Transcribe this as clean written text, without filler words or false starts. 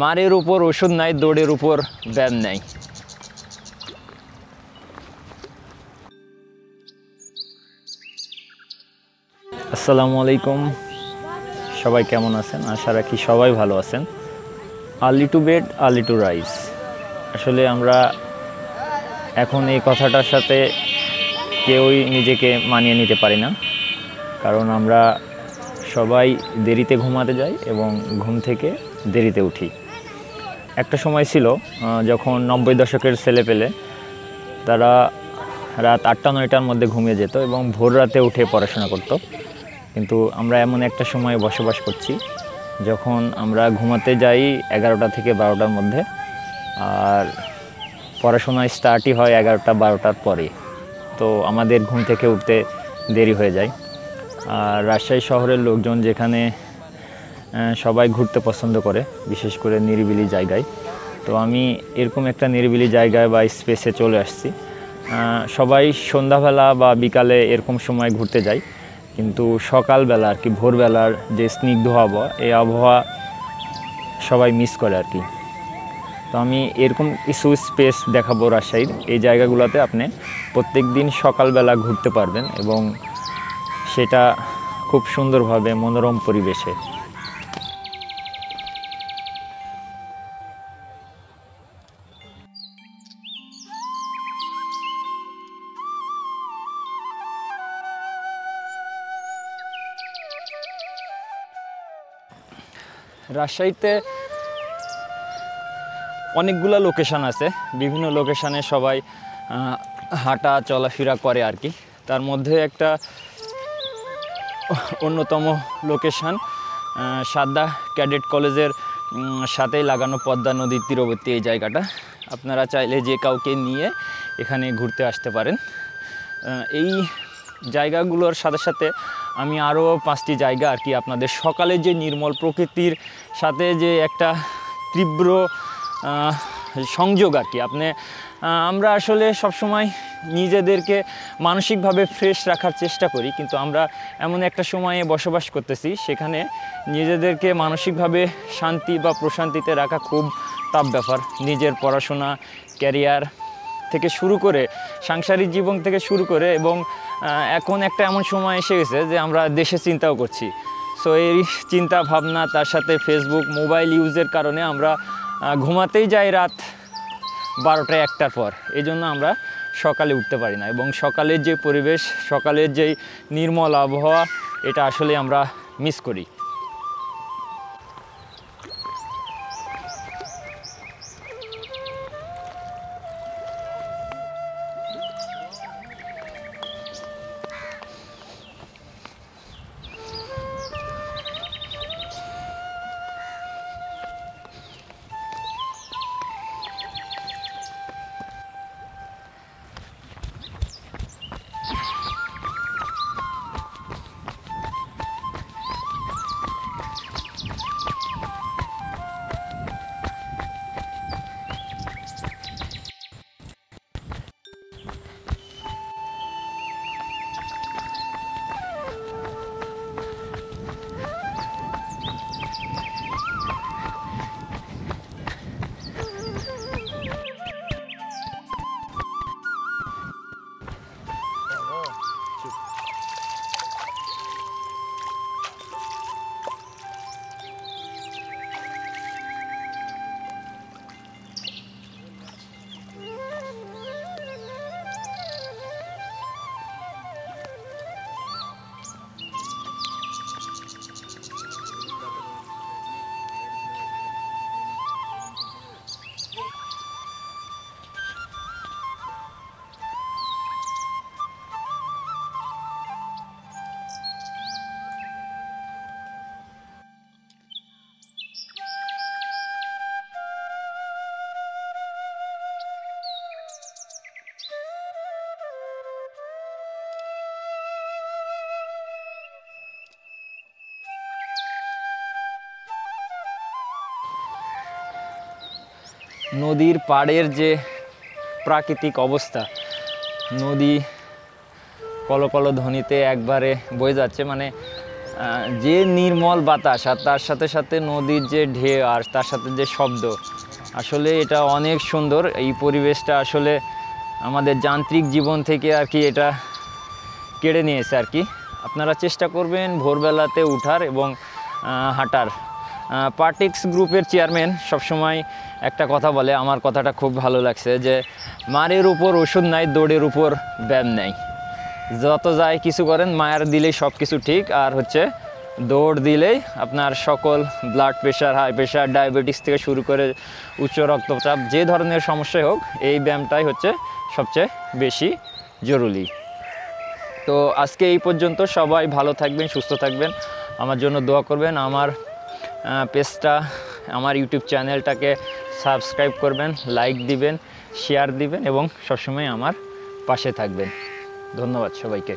মারের উপর ওষুধ নাই, দৌড়ের উপর ব্যায়াম নাই। আসসালামু আলাইকুম, সবাই কেমন আছেন? আশা রাখি সবাই ভালো আছেন। Early to bed early to rise, আসলে আমরা এখন এই কথাটার সাথে কেউই নিজেকে মানিয়ে নিতে পারি না, কারণ আমরা সবাই দেরিতে ঘুমাতে যাই এবং ঘুম থেকে দেরিতে উঠি। একটা সময় ছিল যখন 90 দশকের ছেলেপেলে তারা রাত 8টা-9টার মধ্যে ঘুমিয়ে যেত এবং ভোর রাতে উঠে পড়াশোনা করত। কিন্তু আমরা এমন একটা সময়ে বসবাস করছি যখন আমরা ঘুমাতে যাই 11টা থেকে 12টার মধ্যে, আর পড়াশোনা স্টার্টই হয় 11টা-12টার পরে। তো আমাদের ঘুম থেকে উঠতে দেরি হয়ে যায়। আর রাজশাহী শহরের লোকজন যেখানে সবাই ঘুরতে পছন্দ করে, বিশেষ করে নিরিবিলি জায়গায়, তো আমি এরকম একটা নিরিবিলি জায়গায় বা স্পেসে চলে আসছি। সবাই সন্ধ্যাবেলা বা বিকালে এরকম সময় ঘুরতে যায়, কিন্তু সকালবেলা আর কি ভোরবেলার যে স্নিগ্ধ আবহাওয়া, এই আবহাওয়া সবাই মিস করে আর কি। তো আমি এরকম কিছু স্পেস দেখাবো রাজশাহীর। এই জায়গাগুলোতে আপনি প্রত্যেক দিন সকালবেলা ঘুরতে পারবেন এবং সেটা খুব সুন্দরভাবে মনোরম পরিবেশে। রাজশাহীতে অনেকগুলো লোকেশান আছে, বিভিন্ন লোকেশানে সবাই হাঁটা চলাফেরা করে আর কি। তার মধ্যে একটা অন্যতম লোকেশান সাদ্দাহ ক্যাডেট কলেজের সাথেই লাগানো পদ্মা নদীর তীরবর্তী এই জায়গাটা। আপনারা চাইলে যে কাউকে নিয়ে এখানে ঘুরতে আসতে পারেন। এই জায়গাগুলোর সাথে সাথে আমি আরও 5টি জায়গা আর কি আপনাদের সকালে যে নির্মল প্রকৃতির সাথে যে একটা তীব্র সংযোগ আর কি, আমরা আসলে সবসময় নিজেদেরকে মানসিকভাবে ফ্রেশ রাখার চেষ্টা করি, কিন্তু আমরা এমন একটা সময়ে বসবাস করতেছি সেখানে নিজেদেরকে মানসিকভাবে শান্তি বা প্রশান্তিতে রাখা খুব টাফ ব্যাপার। নিজের পড়াশোনা, ক্যারিয়ার থেকে শুরু করে সাংসারিক জীবন থেকে শুরু করে, এবং এখন একটা এমন সময় এসে গেছে যে আমরা দেশে চিন্তাও করছি। সো এই চিন্তা ভাবনা, তার সাথে ফেসবুক মোবাইল ইউজের কারণে আমরা ঘুমাতেই যাই রাত 12টা-1টার পর। এই জন্য আমরা সকালে উঠতে পারি না, এবং সকালের যে পরিবেশ, সকালের যেই নির্মল আবহাওয়া, এটা আসলে আমরা মিস করি। নদীর পাড়ের যে প্রাকৃতিক অবস্থা, নদী কলকল ধ্বনিতে একবারে বয়ে যাচ্ছে, মানে যে নির্মল বাতাস আর তার সাথে সাথে নদীর যে ঢেউ আর তার সাথে যে শব্দ, আসলে এটা অনেক সুন্দর। এই পরিবেশটা আসলে আমাদের যান্ত্রিক জীবন থেকে আর কি এটা কেড়ে নিয়েছে আর কি। আপনারা চেষ্টা করবেন ভোরবেলাতে উঠার এবং হাঁটার। পার্টিক্স গ্রুপের চেয়ারম্যান সবসময় একটা কথা বলে, আমার কথাটা খুব ভালো লাগছে, যে মারের উপর ওষুধ নাই, দৌড়ের উপর ব্যায়াম নাই। যত যায় কিছু করেন, মায়ের দিলেই সব কিছু ঠিক, আর হচ্ছে দৌড় দিলেই আপনার সকল blood pressure, high pressure, diabetes থেকে শুরু করে উচ্চ রক্তচাপ, যে ধরনের সমস্যাই হোক, এই ব্যায়ামটাই হচ্ছে সবচেয়ে বেশি জরুরি। তো আজকে এই পর্যন্ত। সবাই ভালো থাকবেন, সুস্থ থাকবেন, আমার জন্য দোয়া করবেন। আমার পেজটা, আমার ইউটিউব চ্যানেলটাকে সাবস্ক্রাইব করবেন, লাইক দিবেন, শেয়ার দিবেন এবং সবসময় আমার পাশে থাকবেন। ধন্যবাদ সবাইকে।